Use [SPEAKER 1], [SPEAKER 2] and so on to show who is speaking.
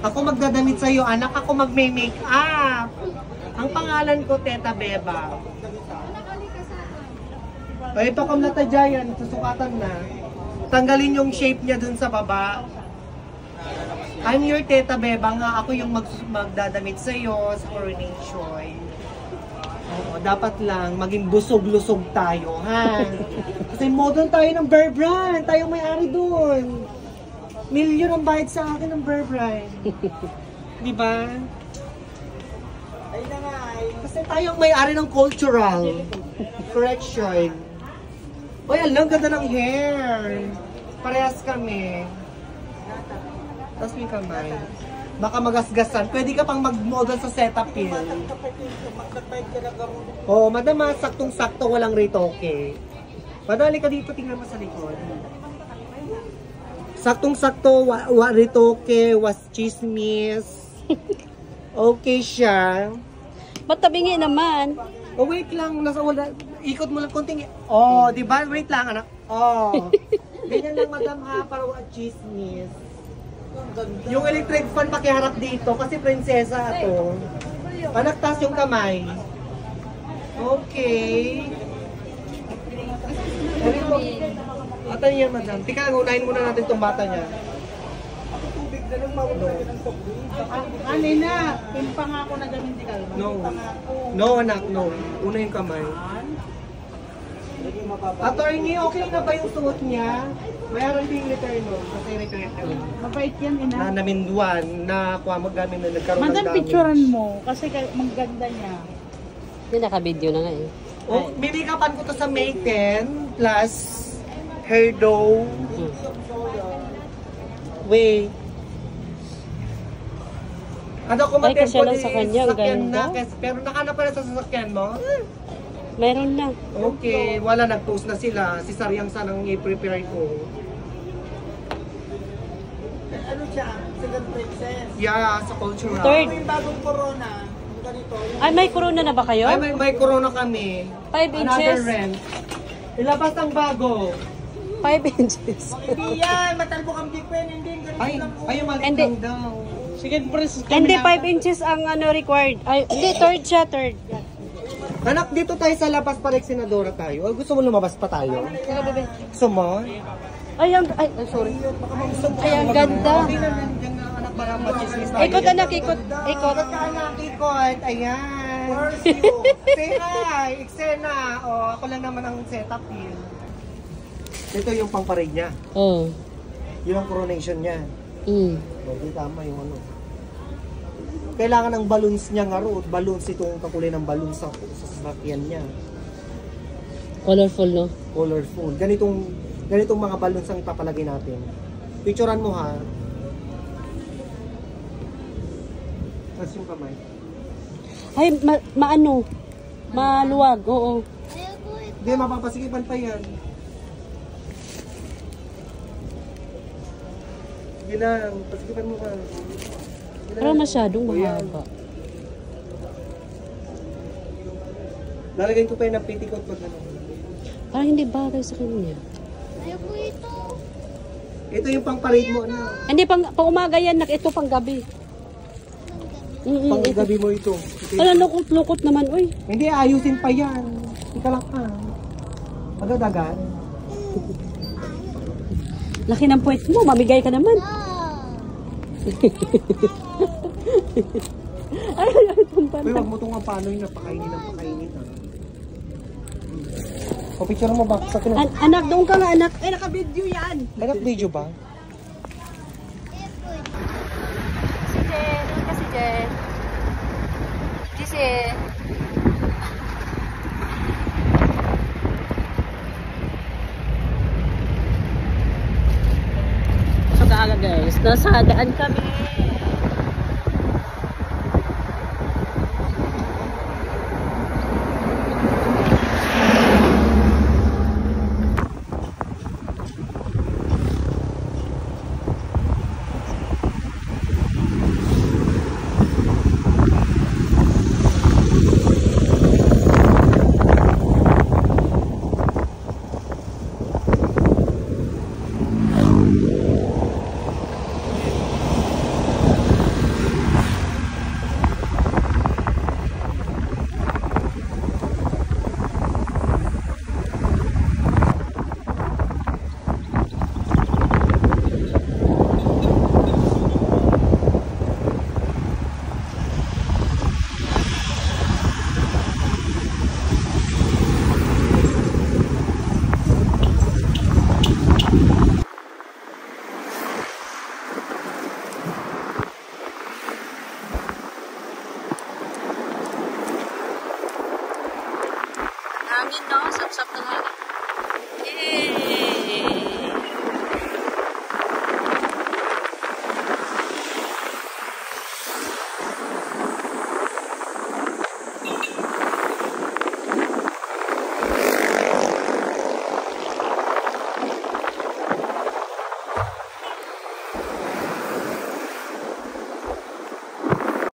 [SPEAKER 1] Ako magdadamit sa'yo, anak. Ako mag-make up. Ang pangalan ko, Teta Beba. Ay, ito kung natadyayan, susukatan na. Tanggalin yung shape niya dun sa baba. I'm your Teta Beba nga. Ako yung magdadamit sa'yo sa coronation. Oo, dapat lang maging busog-lusog tayo, ha? Kasi modern tayo ng Bear Brand. Tayong may-ari dun. Milyon ang bayad sa akin ng Bear Brand. Diba? Kasi tayong may-ari ng cultural. Correction. Uy, alam, ganda ng hair. Parehas kami. Tapos may kamay. Baka magasgasan. Pwede ka pang mag-model sa Cetaphil. Oo, madam, saktong-sakto, walang retoke. Madali ka dito, tingnan mo sa likod. Saktong-sakto, retoke, was chismis. Okay siya.
[SPEAKER 2] Ba't tabingi naman?
[SPEAKER 1] Oh, wait lang. Ikot mo lang konting. Oh, di ba? Wait lang, anak. Oh. Ganyan lang, madam, ha? Para chismis. Yung electric fan pakiharap dito kasi prinsesa ito. Panaktas yung kamay. Okay. Ata niya, madam. Tika, unahin muna natin itong bata niya.
[SPEAKER 3] Ano na? Pimpa nga ako na gamin di kalma.
[SPEAKER 1] No. No, anak, no. Una yung kamay. Attorney, okay na ba yung suot niya? Mayroon din return mo. Kasi return mo.
[SPEAKER 3] Mabait yan, ina.
[SPEAKER 1] Na naminduan, na kuha magamin na nagkaroon ng
[SPEAKER 3] Madam,
[SPEAKER 1] damage.
[SPEAKER 3] picturean mo. Kasi maganda niya.
[SPEAKER 2] Hindi, naka-video na nga eh.
[SPEAKER 1] Oh, bibikapan ko to sa May 10 plus hair dough. Wait. Ano kung
[SPEAKER 2] Ay, kasi lang sa kanya, ang ganda.
[SPEAKER 1] Pero nakanap pa na sa sasakyan mo?
[SPEAKER 2] Meron na.
[SPEAKER 1] Okay, wala, nag-post na sila. Si Saryang sanang i-prepare ko.
[SPEAKER 3] Ano siya? Second princess.
[SPEAKER 1] Yeah, sa cultural.
[SPEAKER 2] Third.
[SPEAKER 3] Yung bagong corona. Ganito.
[SPEAKER 2] Ay, may corona na ba kayo?
[SPEAKER 1] Ay, may corona kami.
[SPEAKER 2] 5
[SPEAKER 1] Another
[SPEAKER 2] inches.
[SPEAKER 1] rent. Ilabas ang bago.
[SPEAKER 2] 5 inches.
[SPEAKER 3] Hindi yan. Matalbo kang bigpen. Hindi.
[SPEAKER 1] Ay, yung maliit
[SPEAKER 2] Hindi.
[SPEAKER 1] lang daw.
[SPEAKER 3] Second princess.
[SPEAKER 2] Hindi, 5 inches ang ano required. Ay, hindi, third siya, third.
[SPEAKER 1] Anak, dito tayo sa labas para Senadora tayo. O gusto mo lumabas pa tayo? Gusto mo?
[SPEAKER 2] Ay, sorry. Ay, ang ganda.
[SPEAKER 1] Okay na, nandiyan na anak para machismis tayo.
[SPEAKER 2] Ikot, anak, ikot. Ikot.
[SPEAKER 1] Ikot ka, anak, ikot. Ayan. Say hi, Iksena. O, ako lang naman ang setup yun. Ito yung pang-parade niya.
[SPEAKER 2] Oh.
[SPEAKER 1] Yun ang coronation niya.
[SPEAKER 2] Mm.
[SPEAKER 1] Hindi tama yung ano. Kailangan ng balloons niya nga roon. Balloons, itong kakulay ng balloons sa sasakyan niya.
[SPEAKER 2] Colorful, no?
[SPEAKER 1] Colorful. Ganitong mga balloons ang ipapalagay natin. Picturean mo, ha. Tapos yung kamay.
[SPEAKER 2] Ay, maano? Maluwag, oo.
[SPEAKER 1] Hindi, mapapasikipan pa yan. Sige lang, pasikipan mo ka.
[SPEAKER 2] Pero masyadong mahaba.
[SPEAKER 1] Lalagay ko pa yun ng petticoat pag ano.
[SPEAKER 2] Parang hindi bagay sa kanya.
[SPEAKER 1] Ito yung pang-parade mo, ano.
[SPEAKER 2] Hindi, pang umaga yan, ito pang gabi.
[SPEAKER 1] Pang-gabi mo ito.
[SPEAKER 2] Ano, lukot-lukot naman, uy.
[SPEAKER 1] Hindi, ayusin pa yan. Ika lang ka. Agad-agad.
[SPEAKER 2] Laki ng puwet mo, mamigay ka naman. Ay, itong
[SPEAKER 1] Uy,
[SPEAKER 2] banta.
[SPEAKER 1] wag mo itong paano yung napakainin ng pakainin, ha. O, picture mo ba? Sa akin.
[SPEAKER 2] Anak, doon ka nga, anak. Ay, naka-video yan.
[SPEAKER 1] Nagap video ba?
[SPEAKER 2] Si Jen, doon ka si Jen. Jen. So, guys, nasa daan kami.